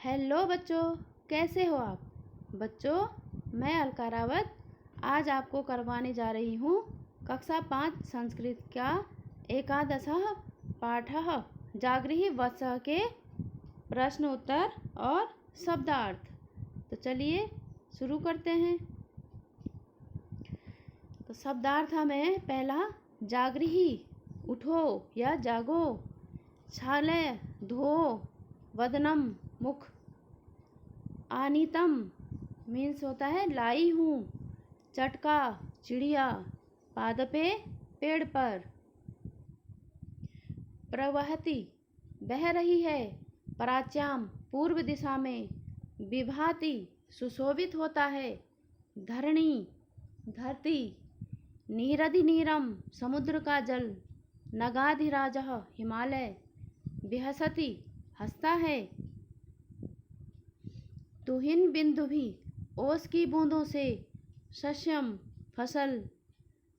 Hello बच्चों, कैसे हो आप? बच्चों, मैं अलका रावत आज आपको करवाने जा रही हूँ कक्षा 5 संस्कृत का एकादशः पाठः जागृहि वत्सः के प्रश्न उत्तर और शब्दार्थ। तो चलिए शुरू करते हैं। तो शब्दार्थ हमें पहला जागृहि उठो या जागो, छालय धो, वदनम मुख, आनीतम मीन्स होता है लाई हूँ, चटका चिड़िया, पादपे पेड़ पर, प्रवहति बह रही है, प्राच्याम पूर्व दिशा में, विभाति सुशोभित होता है, धरणी धरती, नीरधि नीरम समुद्र का जल, नगाधिराजः हिमालय, विहसति हंसता है, तुहिन बिंदु भी ओस की बूंदों से, शस्यम फसल,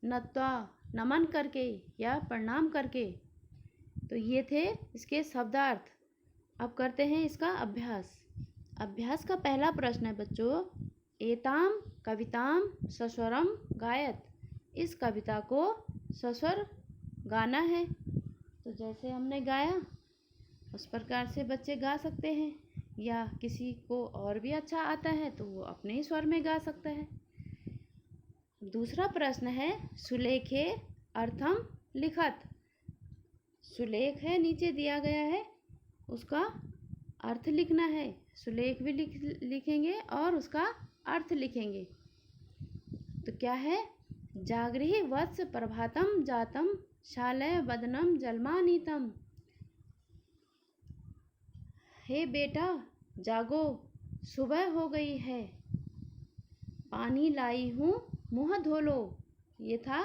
नत्वा नमन करके या प्रणाम करके। तो ये थे इसके शब्दार्थ। अब करते हैं इसका अभ्यास। अभ्यास का पहला प्रश्न है बच्चों, एताम कविताम सस्वरम गायत। इस कविता को सस्वर गाना है। तो जैसे हमने गाया उस प्रकार से बच्चे गा सकते हैं, या किसी को और भी अच्छा आता है तो वो अपने ही स्वर में गा सकता है। दूसरा प्रश्न है, सुलेखे अर्थम लिखत। सुलेख है नीचे दिया गया है, उसका अर्थ लिखना है। सुलेख भी लिखेंगे और उसका अर्थ लिखेंगे। तो क्या है, जागृहि वत्स प्रभातम जातम, शालय वदनम जलमानीतम। हे बेटा जागो, सुबह हो गई है, पानी लाई हूँ मुँह धो लो। ये था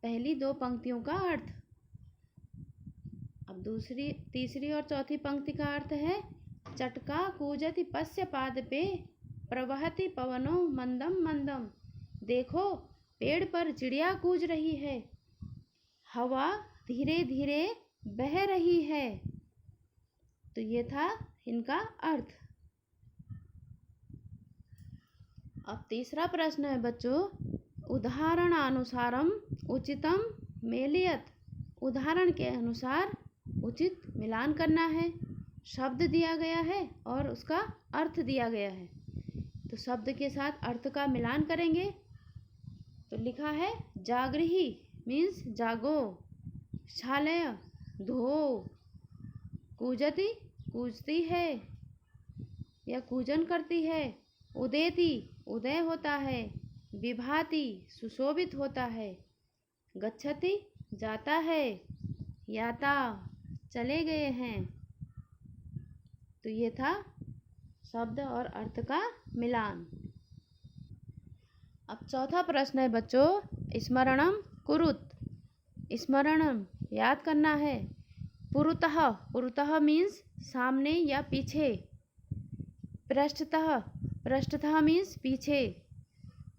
पहली दो पंक्तियों का अर्थ। अब दूसरी तीसरी और चौथी पंक्ति का अर्थ है, चटका कूजति पश्य पादपे, प्रवहति पवनो मंदम मंदम। देखो पेड़ पर चिड़िया कूज रही है, हवा धीरे धीरे बह रही है। तो ये था इनका अर्थ। अब तीसरा प्रश्न है बच्चों, उदाहरणानुसारम उचितम मेलयत। उदाहरण के अनुसार उचित मिलान करना है। शब्द दिया गया है और उसका अर्थ दिया गया है, तो शब्द के साथ अर्थ का मिलान करेंगे। तो लिखा है, जागृहि मीन्स जागो, छालय धो, कूजति कूजती है या कूजन करती है, उदेति उदय होता है, विभाति सुशोभित होता है, गच्छति जाता है, याता चले गए हैं। तो ये था शब्द और अर्थ का मिलान। अब चौथा प्रश्न है बच्चों, स्मरणम कुरुत। स्मरणम याद करना है। पुरुतः, पुरुतः मीन्स सामने या पीछे। पृष्ठतः, पृष्ठतः मीन्स पीछे।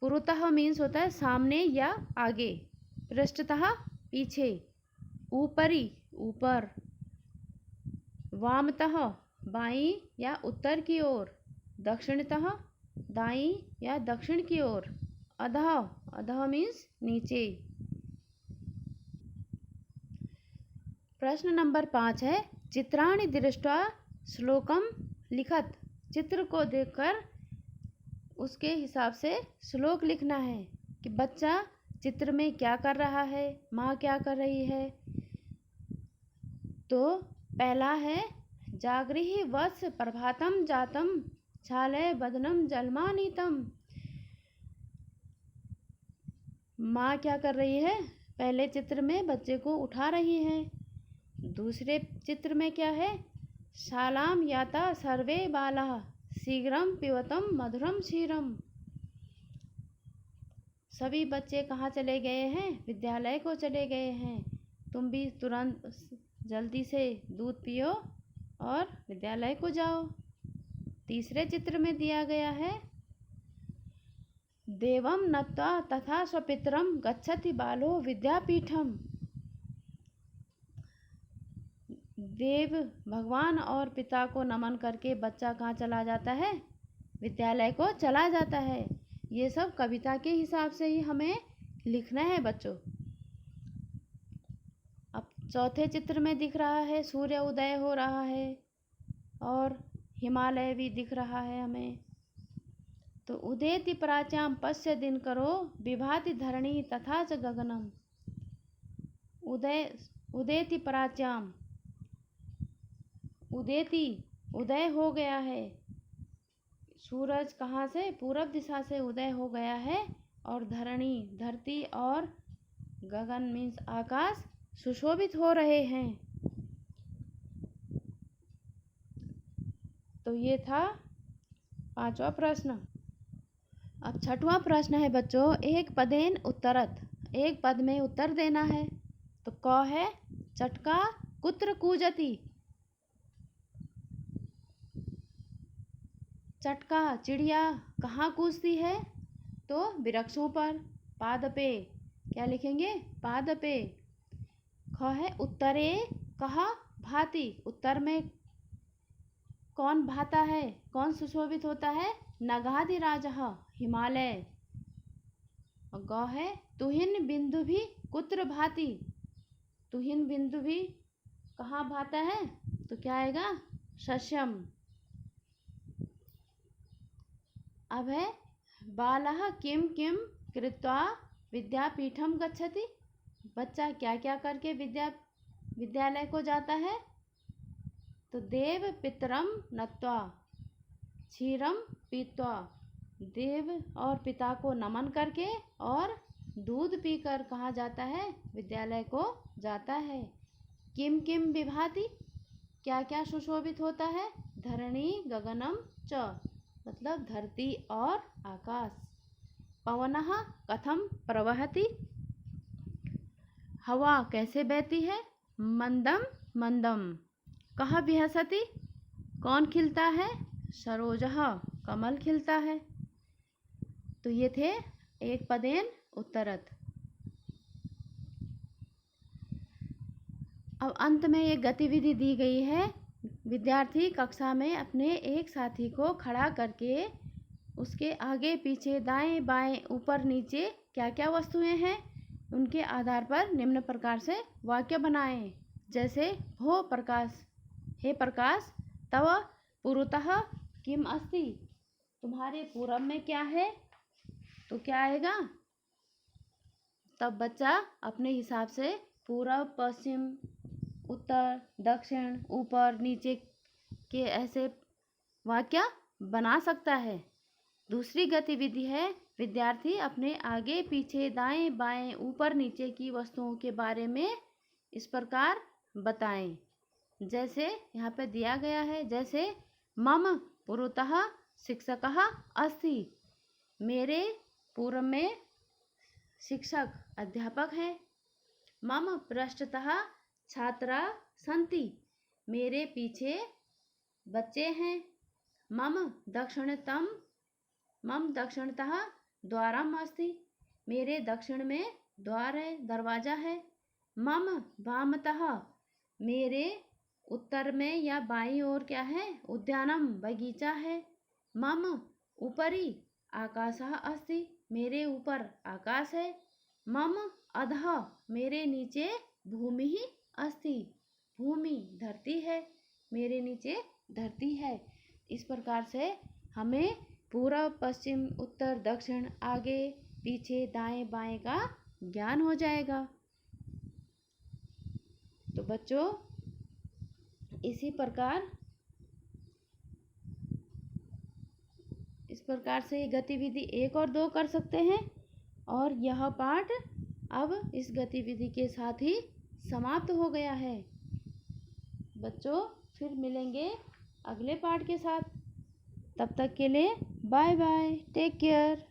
पुरुतः मीन्स होता है सामने या आगे, पृष्ठतः पीछे। ऊपरी ऊपर, वामतः बाईं या उत्तर की ओर, दक्षिणतः दाईं या दक्षिण की ओर, अधः, अधः मीन्स नीचे। प्रश्न नंबर 5 है, चित्राणि दृष्ट्वा श्लोकम लिखत। चित्र को देखकर उसके हिसाब से श्लोक लिखना है कि बच्चा चित्र में क्या कर रहा है, माँ क्या कर रही है। तो पहला है, जागृहि वत्स प्रभातम जातम, छालय वदनम जलमानीतम। माँ क्या कर रही है, पहले चित्र में बच्चे को उठा रही है। दूसरे चित्र में क्या है, शालाम याता सर्वे बालाः, शीघ्रम पिबतम मधुरम क्षीरम। सभी बच्चे कहाँ चले गए हैं, विद्यालय को चले गए हैं। तुम भी तुरंत जल्दी से दूध पियो और विद्यालय को जाओ। तीसरे चित्र में दिया गया है, देवम नत्वा तथा स्वपित्रम गच्छति बालो विद्यापीठम। देव भगवान और पिता को नमन करके बच्चा कहाँ चला जाता है? विद्यालय को चला जाता है। ये सब कविता के हिसाब से ही हमें लिखना है बच्चों। अब चौथे चित्र में दिख रहा है सूर्य उदय हो रहा है और हिमालय भी दिख रहा है हमें। तो उदेति प्राच्याम पश्य दिनकरो विभाति धरणी तथा च गगनम। उदेति प्राच्याम, उदेति उदय हो गया है। सूरज कहाँ से? पूरब दिशा से उदय हो गया है। और धरणी धरती और गगन मीन्स आकाश सुशोभित हो रहे हैं। तो ये था 5वां प्रश्न। अब 6वां प्रश्न है बच्चों, एक पदेन उत्तरत, एक पद में उत्तर देना है। तो क है चटका कुत्र कूजति। चटका चिड़िया कहाँ कूदती है? तो वृक्षों पर। पादपे क्या लिखेंगे? पादपे। ख है उत्तरे कहा भाति। उत्तर में कौन भाता है? कौन सुशोभित होता है? नगाधिराजः हिमालय। और ग है तुहिन बिंदु भी कुत्र भाति। तुहिन बिंदु भी कहाँ भाता है? तो क्या आएगा? शस्यम। अब है बालः किम किम कृत्वा विद्यापीठम गच्छति। बच्चा क्या क्या करके विद्यालय को जाता है? तो देव पितरम नत्वा क्षीरम पीत्वा। देव और पिता को नमन करके और दूध पीकर कहाँ जाता है? विद्यालय को जाता है। किम किम विभाति क्या क्या सुशोभित होता है? धरणी गगनम च मतलब धरती और आकाश। पवनः कथम प्रवहति हवा कैसे बहती है? मंदम मंदम। कः विहसति कौन खिलता है? सरोजः कमल खिलता है। तो ये थे एक पदेन उत्तरत। अब अंत में एक गतिविधि दी गई है। विद्यार्थी कक्षा में अपने एक साथी को खड़ा करके उसके आगे पीछे दाएं बाएं ऊपर नीचे क्या क्या वस्तुएं हैं उनके आधार पर निम्न प्रकार से वाक्य बनाएं। जैसे हो प्रकाश, हे प्रकाश तव पुरतः किम अस्ति। तुम्हारे पूरब में क्या है? तो क्या आएगा? तब बच्चा अपने हिसाब से पूरब पश्चिम उत्तर दक्षिण ऊपर नीचे के ऐसे वाक्य बना सकता है। दूसरी गतिविधि है विद्यार्थी अपने आगे पीछे दाएं बाएं ऊपर नीचे की वस्तुओं के बारे में इस प्रकार बताएं। जैसे यहाँ पे दिया गया है, जैसे मम पुरतः शिक्षकः अस्ति। मेरे पूर्व में शिक्षक अध्यापक है। मम पृष्ठतः छात्रा सन्ति। मेरे पीछे बच्चे हैं। मम दक्षिणतः द्वारम अस्ति। मेरे दक्षिण में द्वार है, दरवाजा है। मम वामतः मेरे उत्तर में या बाईं ओर क्या है? उद्यानम बगीचा है। मम उपरि आकाशः अस्ति। मेरे ऊपर आकाश है। मम अधः मेरे नीचे भूमि अस्ति। भूमि धरती है, मेरे नीचे धरती है। इस प्रकार से हमें पूर्व पश्चिम उत्तर दक्षिण आगे पीछे दाएं बाएं का ज्ञान हो जाएगा। तो बच्चों इसी प्रकार इस प्रकार से गतिविधि 1 और 2 कर सकते हैं। और यह पाठ अब इस गतिविधि के साथ ही समाप्त हो गया है। बच्चों फिर मिलेंगे अगले पाठ के साथ। तब तक के लिए बाय बाय, टेक केयर।